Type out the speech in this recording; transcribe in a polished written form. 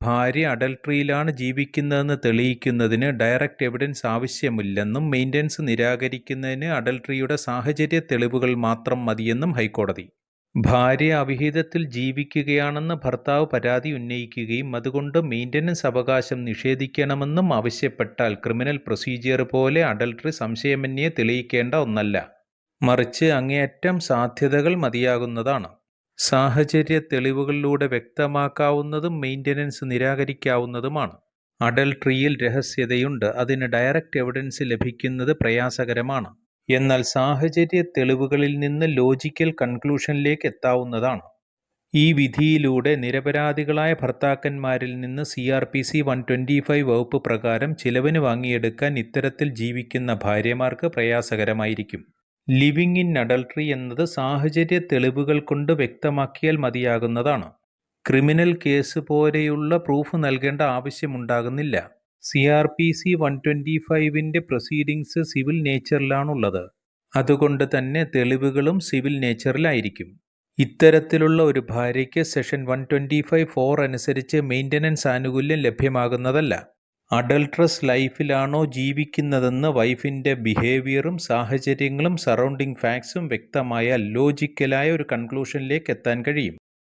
ഭാര്യ അഡൾട്ടറിയിലാണ് ജീവിക്കുന്നതെന്ന് തെളിയിക്കുന്നതിന് direct evidence ആവശ്യമില്ലെന്നും maintenance നിരാകരിക്കുന്നതിന് അഡൾട്ടറിയുടെ സാഹചര്യ തെളിവുകൾ മാത്രം മതിയെന്നും ഹൈക്കോടതി. ഭാര്യ അവിഹിതത്തിൽ ജീവിക്കുകയാണെന്ന് ഭർത്താവ് പരാതി ഉന്നയിക്കുകയും അതുകൊണ്ട് മെയിൻ്റനൻസ് അവകാശം നിഷേധിക്കണമെന്നും ആവശ്യപ്പെട്ടാൽ ക്രിമിനൽ പ്രൊസീജിയർ പോലെ അഡൾട്ടറി സംശയമന്യേ തെളിയിക്കേണ്ട ഒന്നല്ല. മറിച്ച് അങ്ങേയറ്റം സാധ്യതകൾ മതിയാകുന്നതാണ്. സാഹചര്യ തെളിവുകളിലൂടെ വ്യക്തമാക്കാവുന്നതും മെയിൻ്റനൻസ് നിരാകരിക്കാവുന്നതുമാണ്. അഡൾട്ടറിയിൽ രഹസ്യതയുണ്ട്. അതിന് ഡയറക്റ്റ് എവിഡൻസ് ലഭിക്കുന്നത് പ്രയാസകരമാണ്. എന്നാൽ സാഹചര്യ തെളിവുകളിൽ നിന്ന് ലോജിക്കൽ കൺക്ലൂഷനിലേക്ക് എത്താവുന്നതാണ്. ഈ വിധിയിലൂടെ നിരപരാധികളായ ഭർത്താക്കന്മാരിൽ നിന്ന് CRPC 125 വകുപ്പ് പ്രകാരം ചിലവിന് വാങ്ങിയെടുക്കാൻ ഇത്തരത്തിൽ ജീവിക്കുന്ന ഭാര്യമാർക്ക് പ്രയാസകരമായിരിക്കും. ലിവിങ് ഇൻ അഡൾട്ടറി എന്നത് സാഹചര്യ തെളിവുകൾ കൊണ്ട് വ്യക്തമാക്കിയാൽ മതിയാകുന്നതാണ്. ക്രിമിനൽ കേസ് പോലെയുള്ള പ്രൂഫ് നൽകേണ്ട ആവശ്യമുണ്ടാകുന്നില്ല. CRPC 125ന്റെ പ്രൊസീഡിങ്സ് സിവിൽ നേച്ചറിലാണുള്ളത്. അതുകൊണ്ട് തന്നെ തെളിവുകളും സിവിൽ നേച്ചറിലായിരിക്കും. ഇത്തരത്തിലുള്ള ഒരു ഭാര്യയ്ക്ക് സെഷൻ 125(4) അനുസരിച്ച് മെയിൻ്റനൻസ് ആനുകൂല്യം ലഭ്യമാകുന്നതല്ല. അഡൾട്ടറസ് ലൈഫിലാണോ ജീവിക്കുന്നതെന്ന് വൈഫിൻ്റെ ബിഹേവിയറും സാഹചര്യങ്ങളും സറൗണ്ടിങ് ഫാക്ട്സും വ്യക്തമായാൽ ലോജിക്കലായ ഒരു കൺക്ലൂഷനിലേക്ക് എത്താൻ കഴിയും.